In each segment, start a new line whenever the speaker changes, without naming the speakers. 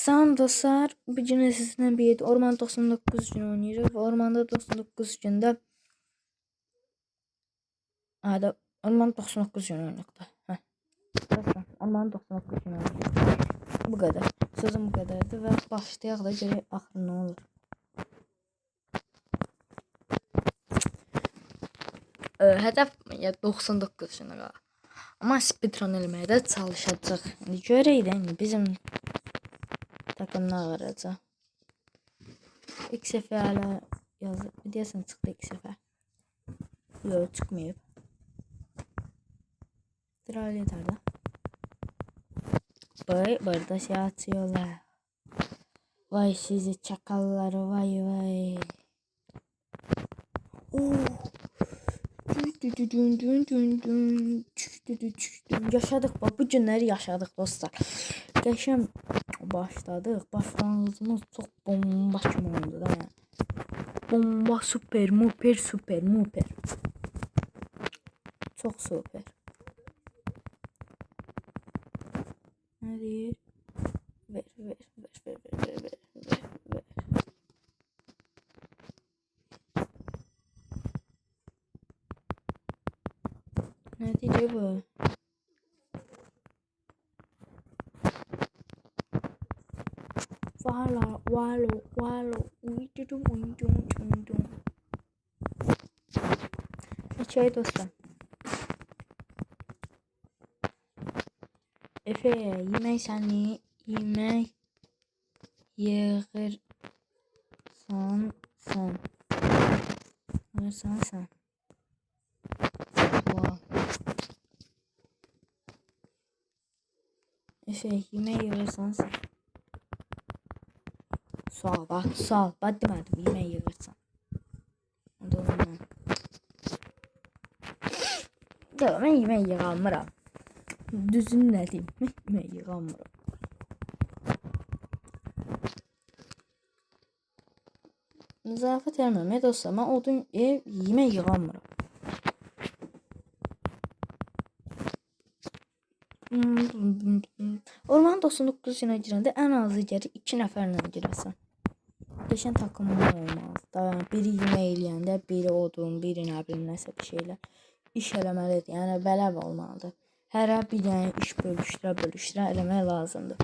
Salam dostlar, bu gün sizinle bir Orman 99 gün oynayırıq. Ormanda 99 gündə Orman 99 gün oynayırıq da. Dostlar, Orman 99 gün oynayırıq. Bu qədər. Sözüm bu qədərdir və başlayaq da görək axırı nə olur. Hədəf 99 gün qalır. Amma speedrun eləməyə də çalışacaq. İndi görək də bizim takım nə ağıracaq. İlk səfərlə yazıb. Deyəsən çıxdı ilk səfər. Yox, çıxmayıb. Dral yeter da. Burada şey atıyorlar. Vay sizi çakallar, vay vay. Yaşadık bak, bu günləri yaşadık dostlar. Qəşəm başladıq. Başlanğıcımız çox bomba kimi oldu da. Bomba super muper super muper. Çox super. Ne deyir? Ver. Ne diyecek bu? Valo. Şey dostlar. Efe yemek seni yemek yığırsan sen. Sen. Wow. Efe yemek yığırsan sen. Sağ ol. Bak demedim yemek yığırsan. Ya ben yemek yığamıram. Düzün ne diyeyim? Yemek yığamıram. Zarafat vermem dostlar. Ben odun yemek yığamıram. Orman 99 günə girəndə ən azı gəlir 2 nəfərlə girəsən. Geçən takımın olmaz. Daha biri yemək eləyəndə, biri odun, biri nə bilim nəsə bir şeylə iş eləməlidir. Yəni bələv olmalıdır. Hərə bir dənə iş bölüşdürə eləmək lazımdır.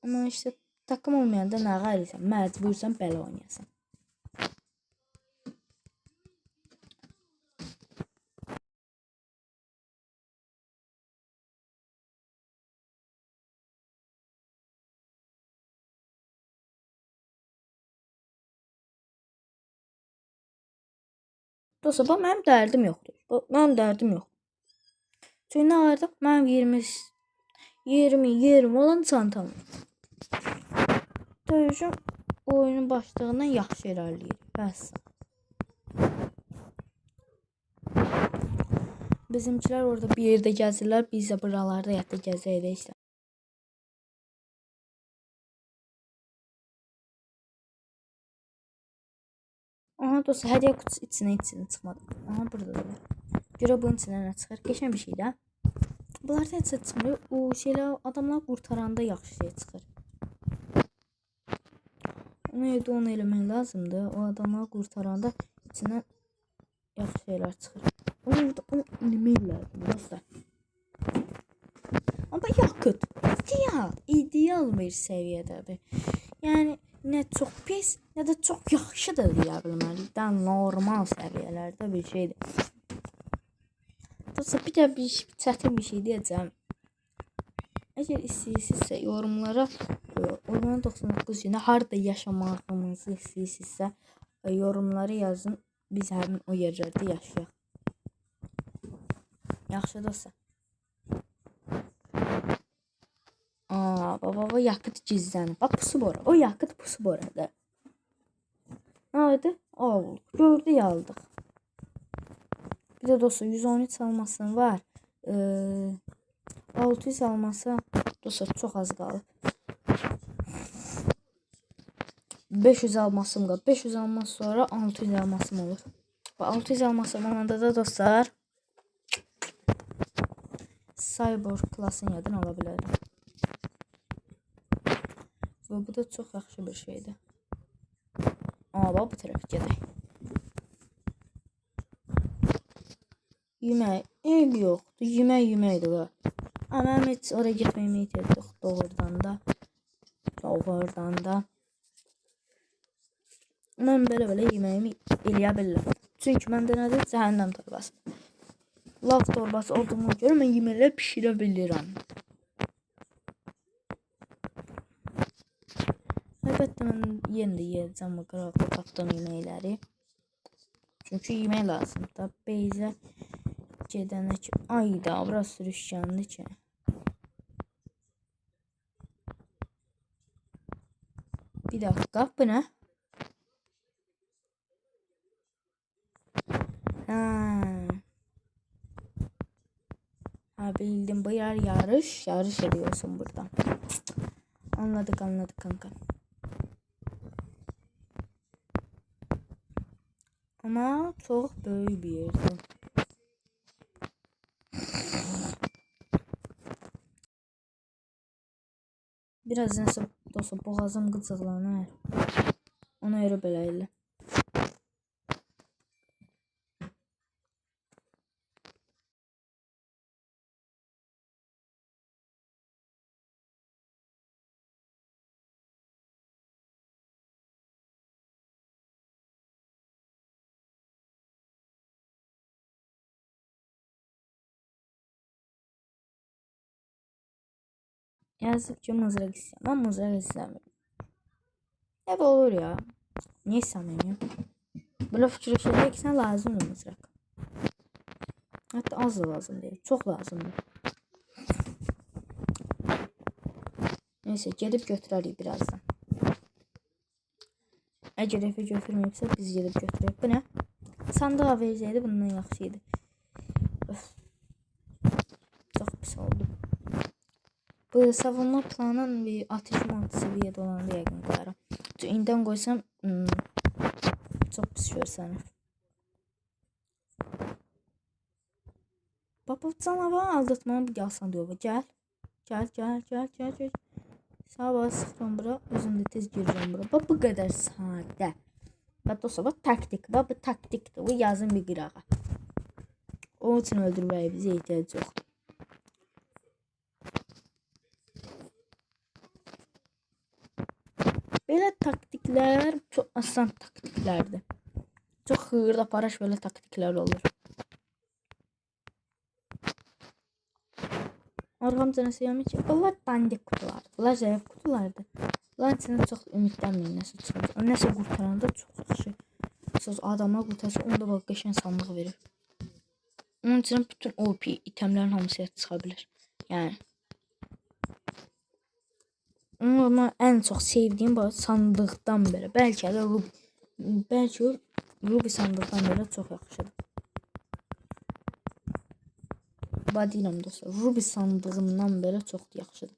Amma işte takım olmayanda nə qalırsan? Məcbursan belə oynayasan. Dostlar, bax mənim dərdim yoxdur. Mənim dərdim yoxdur. Çünki nə vardı? Mənim 20 olan çantam. Döyüşüm oyunun başlığından yaxşı irəliləyir. Bəs. Bizimkiler orada bir yerde gəzirlər, biz də buralarda yatda gəzəyirik işte. Aha dostlar, hediye kutusu içine çıxmadı. Aha burada da var. Görə bunun içindən nə çıxır? Qəşəng bir şey də. Bunlardan heç çıxmır. O şeylər adamlar qurtaranda yaxşı şey çıxır. Onu evdə onu eləmək lazımdır. O adamlar qurtaranda içindən yaxşı şeylər çıxır. Onu eləmək lazım dostlar. Amma yakıt ideal bir səviyyədədir. Yəni ne çok pis, ne de çok yaxşı da deyə bilmərik. Daha normal səviyyələrdə bir şeydir. Dostlar, bir də bir çətin bir şey deyəcəm. Əgər istəyirsinizsə yorumlara Orman 99 günə harda yaşamağımızı istəyirsinizsə yorumları yazın. Biz həmin o yerlərdə yaşayaq. Yaxşı dostlar. Baba yakıt gizlənib. Bax pusu bora. O yakıt pusu borada. Ne oldu? Gördük aldıq. Bir de dostlar 113 almasın var. 600 alması dostlar çok az qalıb. 500 almasım qalıb. 500 alması sonra 600 almasım olur. Bu 600 almasım olanda da dostlar Cyborg klasını yadın ala bilərim. Və bu da çox yaxşı bir şeydir. Bax bu tərəf gedək. Yemək, eyb yoxdur. Yeməkdir və. Mən heç oraya getməyimi itirdik doğrudan da. Mən belə yeməyimi eləyə bilirəm. Çünki məndə nədir? Cəhənnəm torbası. Lav torbası olduğuna görə mən yeməkləri pişirə bilirəm. Əlbəttə mən yenə də yeyəcəm bu qıraqda tapdığım yeməkləri. Çünki yemək lazımdır. Beyzə gedənə ki. Ayda, bura sürüşkəndir ki. Bir dakika, bu nə? Bildim, bu yer yarış ediyorsun buradan. Anladık kanka. Ama çok böyük bir yerdi. Biraz nəsə dostlar, boğazım qıcıqlanır. Ona görə belə elə. Yazık ki mızraq istəyəm. Mən mızraq istəmirəm. Ev olur ya. Niyə istəməyim? Belə fikirləşəcək ki, sən lazımdır mızraq. Hətta az da lazım deyil. Çox lazımdır. Neyse, gedib götürərik birazdan. Əgər Efe götürməyibsə, biz gedib götürək. Bu nə? Sandıq versəydi bundan yaxşı idi. Çox pis oldu. Bu savunma planının bir ateş mantısı seviyede olanda yəqin qoyaram. Çünki indidən qoysam çox pis görsənir. Baba canavar aldatmanı bir asan diyor. Gel. Sabah sıxıram bura. Özüm də tez girəcəm bura. Baba bu qədər sadə. Və dostlar, bu taktik. Bu taktikdir. Bu yazın bir qırağa. Onun üçün öldürməyə bizə ehtiyac yoxdur. Belə taktiklər çox asan taktiklərdir. Çox xırda paraş belə taktiklər olur. Arxamca nəsə yemək ki, bunlar dandik kutulardır. Bunlar zəif kutulardır. Bunların içində çox ümidlənməyin nəsə çıxır. Nəsə qurtaranda çox yaxşı. Söz adama qurtarsa, onda bax qəşəng sandıq verir. Onun üçün bütün OP itemlərin hamısı çıxa bilir. Yəni ama en çok sevdiğim bu sandıktan beri. Belki de Ruby sandıktan beri çok yakışır. Badiyim dostlar. Ruby sandığından beri çok yakışır.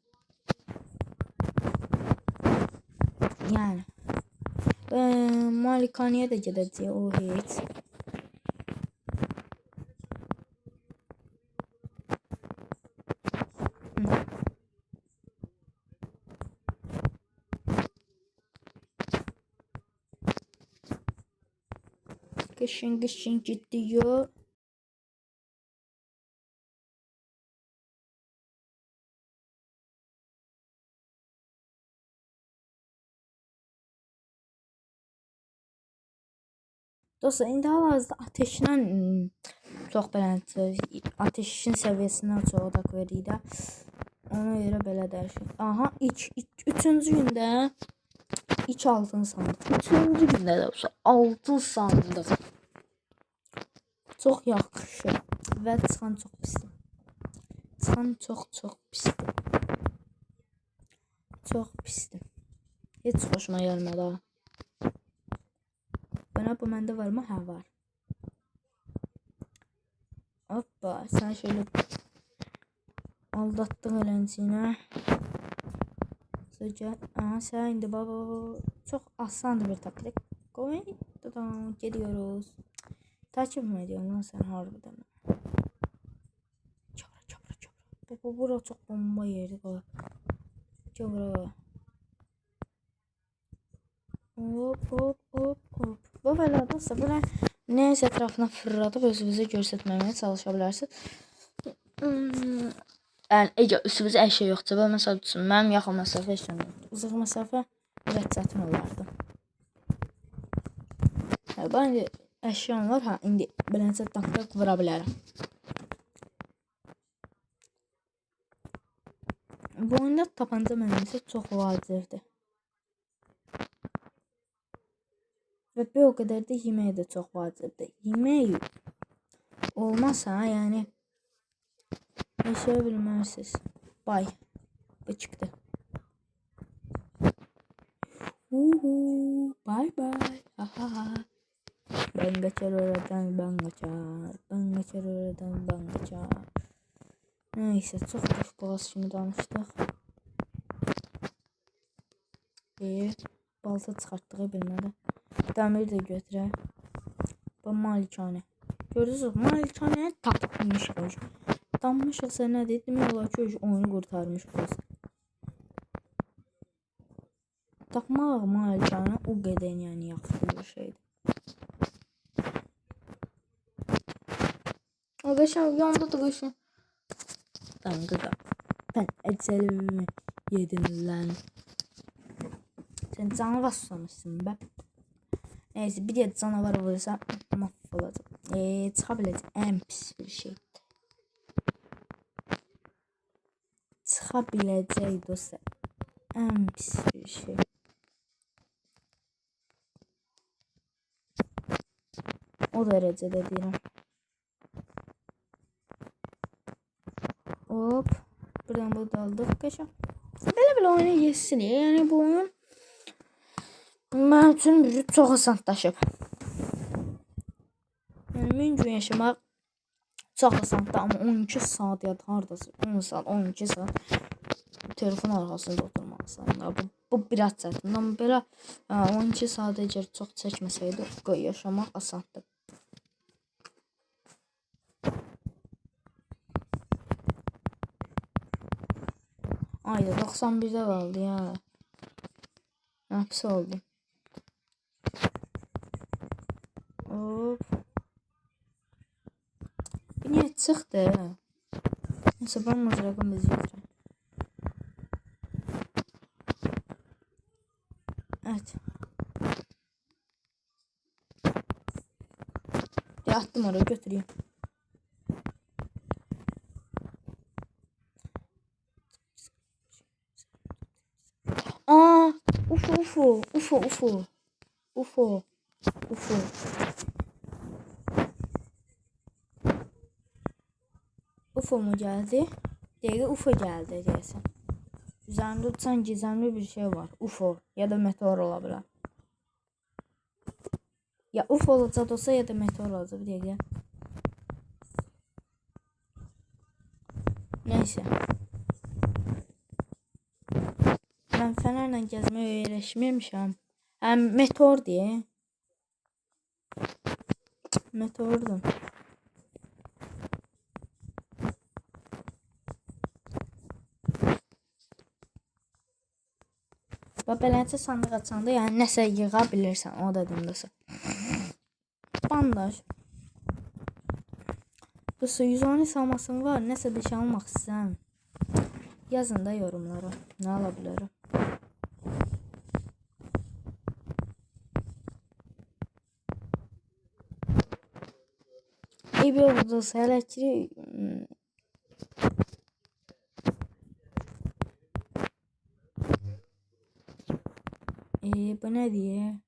Yani. Malikaneye de gideceğiz. O hiç. Kışın gidiyor. Dostlar, indi hal-hazırda ateşlə çox beləncə ateşin səviyyəsindən çox odaq veririk də. Ona görə belə dəyişir. Aha, üçüncü gündə ilk altın sandıq. Üçüncü gündə də olsa altın sandıq. Çox yaxşı və çıxan çox pisdir. Çıxan çox pisdir. Çox pisdir. Heç xoşuma gəlmədi ha. Bu məndə var mı? Hə, var. Hoppa, sen şöyle aldattın öğrencinə. Sonra aha, sen indi baba çok asandır bir taktik. Koy, gidiyoruz. Takip mi ediyorsun lan sen harbiden? Çabra. Baba bura çok bomba yeri. Çabra. Hop hop hop hop. Bu belə adasa belə neyse ətrafına fırladıb özünüzə göstərməyə çalışa bilərsiniz. Yəni əgər üstünüzdə əşya yoxsa, belə məsəl üçün mənim yaxın məsafə heç nə yoxdur. Uzaq məsafə biraz çətin olardı. Ben indi əşyam var, ha indi beləcə tak vura bilərəm. Bu oyunda tapanca mənimsə çox vacibdir. Və bir o qədər də yemək də çox vacibdir. Yemək olmasa, yəni yaşaya bilmərsiniz. Bay. Bu çıxdı. Bye bye. Ha ha ha. Ben kaçar oradan, ben kaçar. Ben kaçar oradan, ben kaçar. Neyse, çok boş boğaz şimdi danıştık. Balta çıxartdığı bilmədi. Dəmir də götürək. Bu malikanə. Görürsünüz, malikanəyə tapmışıq. Tapmışıqsa nədir? Demək olar ki, oyunu qurtarmışıq. Tapmaq malikanə o qədər yəni yaxşı bir şeydir. O qəşəng yanında da qəşəng. Danqıda. Ben əcəlimi yedim lan. Sen canavar susamışsın be. Neyse bir de canavar vurursa mahvolacaq. Çıxa biləcək ən pis bir şeydir. Çıxa biləcək dostlar. Ən pis bir şey. O dərəcədə deyirəm. Hop. Buradan bu daldık qəşəng. Belə oyuna geçsin. Yəni bu oyun mənim üçün çox asanlaşıb. Yəni min gün yaşamaq çox asandır, amma 12 saat ya da hardasa 10 saat, 12 saat telefon arxasında oturmalısın. Bu biraz çətin. Amma belə 12 saat əgər çox çəkməsəydi, yaşamaq asandır. Ayda 91'de kaldı ya. Hapsi oldu. Hop. Bir niye çıktı? Neyse ben mızrakım bizi götüreyim. Evet. Ya attım oraya götüreyim. Aa, UFO. UFO mu geldi? Değil, UFO geldi diyesen. Üzerinde uçan gizemli bir şey var. UFO ya da meteor olabilir. Ya UFO olacak olsa ya da meteor olacak. Bir dakika. Neyse. Ben fenerle gezmeye öğreşmemişim. Meteor diye. Meteordu. Beləncə sandıq açanda, yəni nəsə yığa bilirsən, o da demdəsə. Bandaj. Bu 110 salmasın var, nəsə bir şey almaq istəyirəm. Yazın da yorumlara, nə ala bilərəm. Bir olacaqsa hələ ki bu ne diye?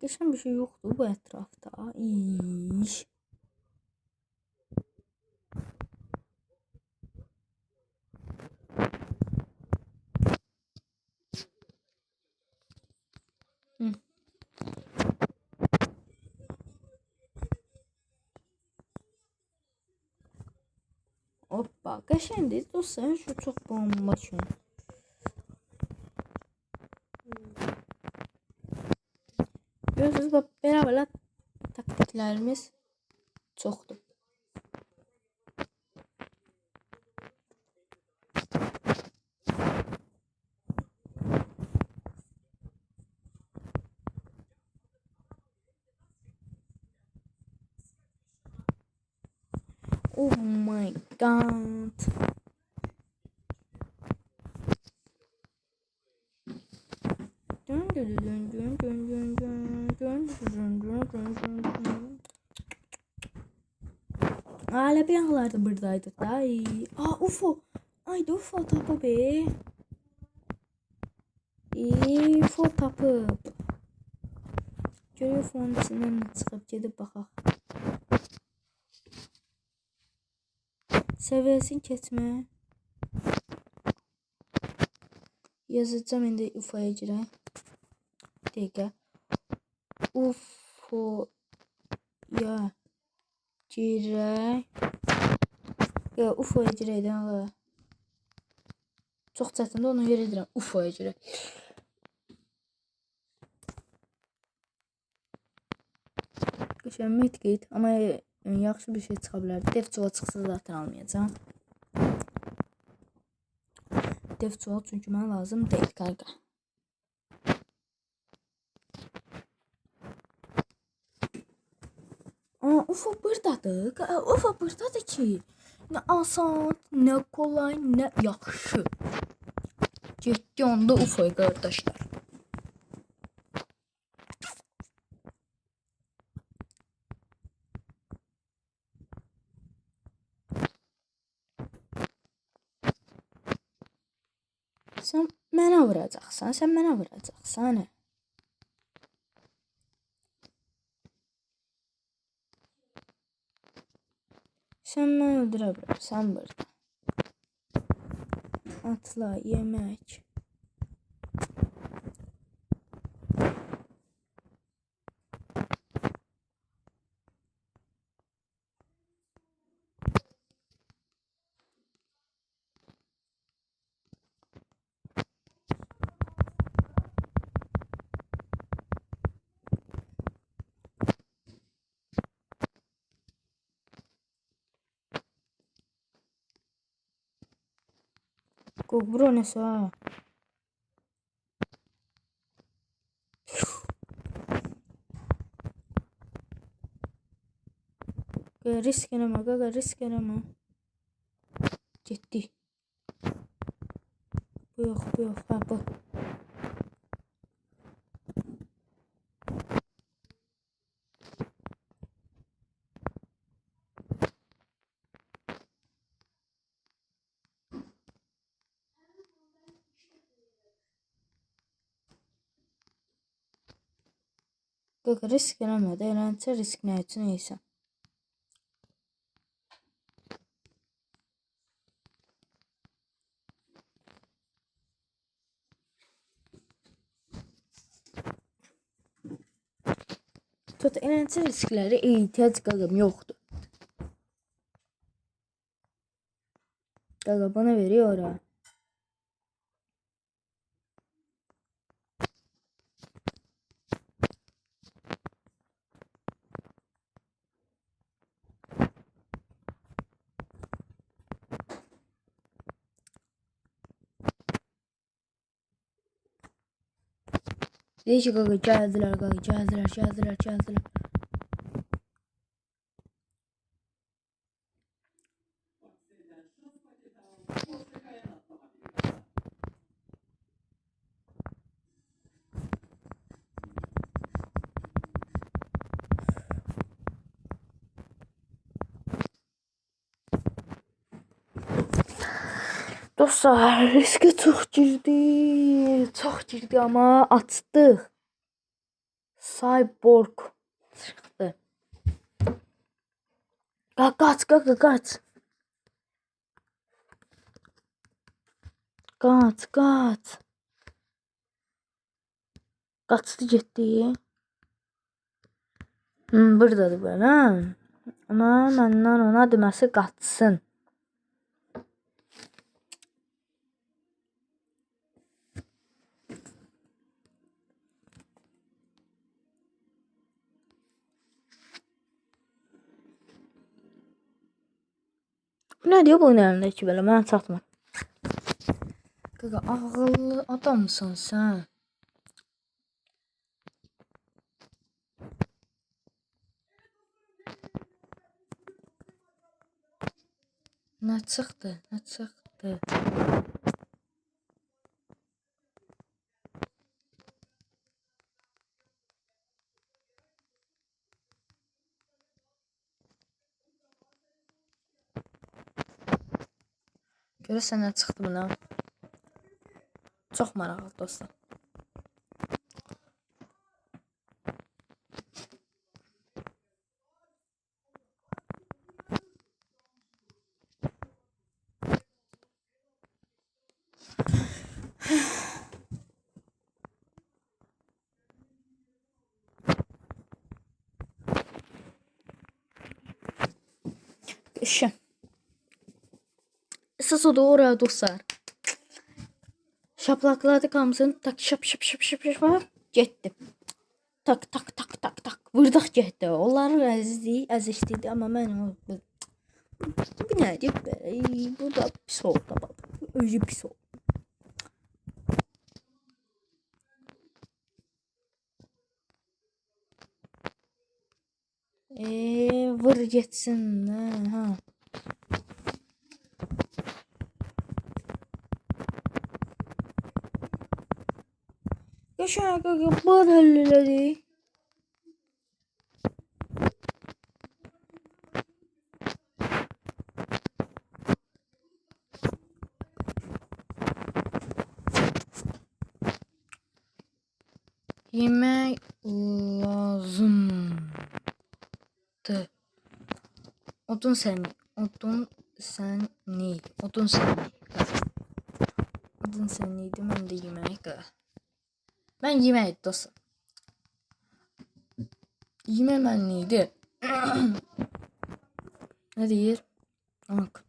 Geçen bir şey yoktu bu etrafta. İş. Hoppa. Geçen değil dostlar, şu çok bomba şu. Görüyorsunuz bak, beraber taktiklerimiz çoktu. Oh my god. Hala bir yanlarda buradaydı da. Aa UFO. Haydi UFO tapı be. UFO tapıb. Görüyor UFO'nun içinden çıxıb gedib baxaq. Səviyyəsini keçmə. Yazacağım indi UFO'ya girək. Dəqiqə. UFO'ya girək. Ya UFO'ya girək də Allah. Çox çətindir, ona görə edirəm. UFO'ya girək. Qəşəng medkit, amma yaxşı bir şey çıxa bilər. Dev çuval çıxsa zaten almayacağım. Dev çuval çünki mənə lazım deyil qarqa. UFO buradadır. UFO buradadır ki. Nə asan, nə kolay, nə yaxşı. Getdi onda UFO qardaşlar. Sən mənə vuracaqsan, sən mənə vuracaqsan. Sən məni öldürə bilərsən burada. Atla, yemək. Bura nəsə ha? Risk eləmə, qaqa, risk eləmə. Getdi. Bu yox, ha bu. Qaqa, risk eləmə də, eləncə risk nə üçün eysən? Tut, eləncə riskləri ehtiyac qaqam yoxdur. Qaqa, bana veriyor ha. Deyir ki, qaqa, gəldilər, qaqa, gəldilər. Dostlar, riskə çox girdi, amma açdıq. Cyborg çıxdı. Qaç. Qaç. Qaçdı getdi. Buradadır belə. Amma məndən ona deməsi qaçsın. Nə diyor bunun əlindəki belə? Mənə çatmır. Qaqa, ağıllı adamsan sən. Nə çıxdı? Nə çıxdı? Görəsən nə çıxdı buna? Çox maraqlı dostlar. İşte. Esas o da oraya dostlar. Şaplakladık hamısını. Tak şap şap şap şap şap getdi. Tak tak tak tak tak. Vurdaq getdi. Onları əzişdirdi amma mən bu nədir belə? Bu da pis oldu baba. Özü pis oldu. Vur getsin. Ha. Geçen bu halleleri. Yemek lazımdı. Odun seni. Odun seni. Odun seni. Odun seniydi. Ben de yemek. Ben yemek dostum. Yememenliydi. Ne deyir? Bak.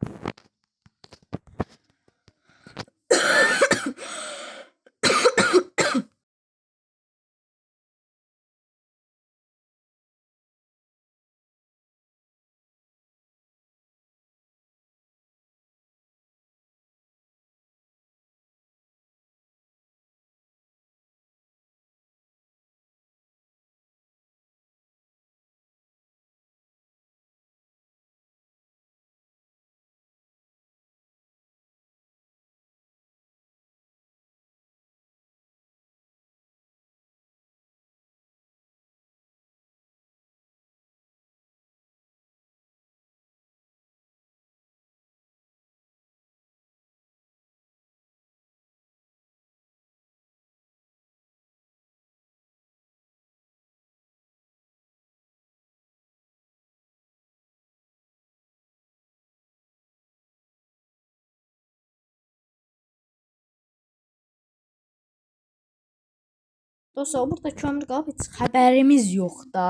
Dostlar burada kömür qalıb heç xəbərimiz yox da.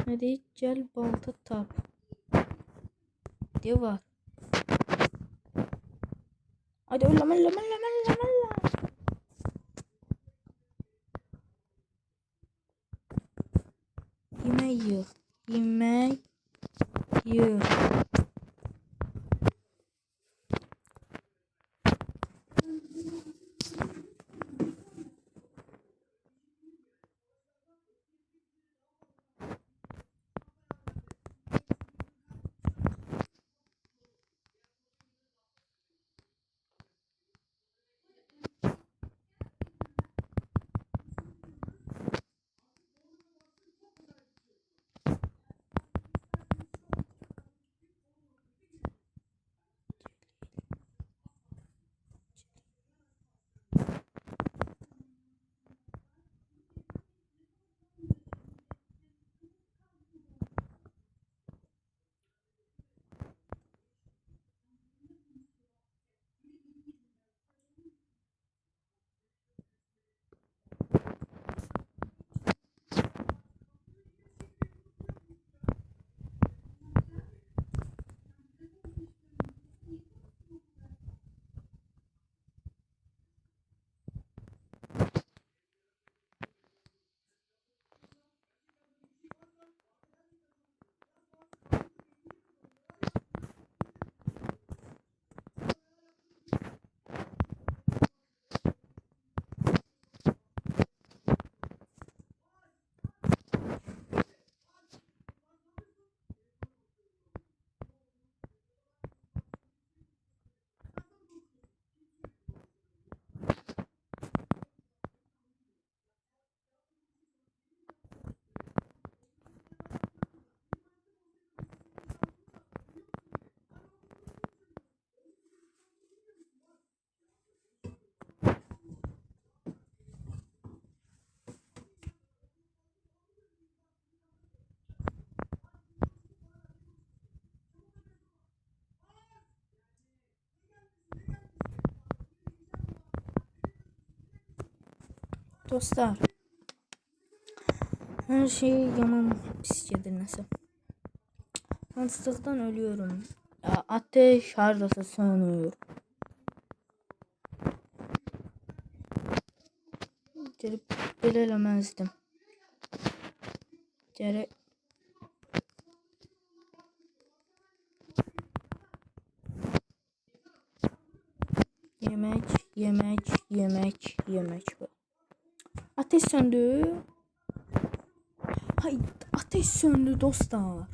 Ne deyir? Gəl balta tap. Diyor var. Hadi ölləm. Yemək yığ. Yemək yığ. Dostlar. Her şey yaman pis gedir nəsə. Hansızlıqdan ölüyorum. Ya, ateş hardasa sönür. Gelip belə eləməzdim. Gerek. Yemek bu. Ateş söndü. Hay, ateş söndü dostlar.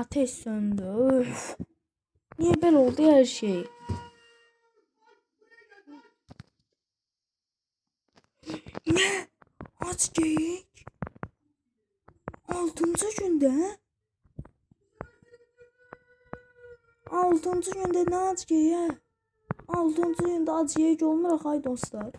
Ateş söndü. Öf. Niye böyle oldu her şey? Ne? Aç geyik. 6. günde. 6. günde ne aç geyik? 6. günde aç geyik olmur hay dostlar.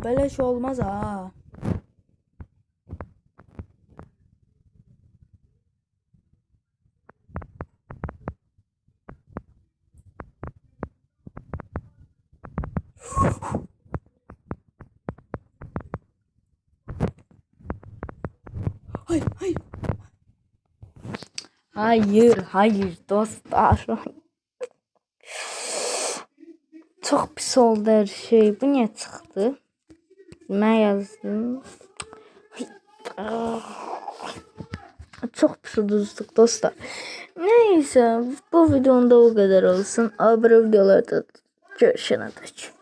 Beleş olmaz ha. Hayır. Hayır dostlar. Çok pis oldu her şey. Bu niye çıktı? Ben yazdım. Çok pis ucuzluk dostlar. Neyse bu videonun da bu kadar olsun. Abone videolarda görüşene dek.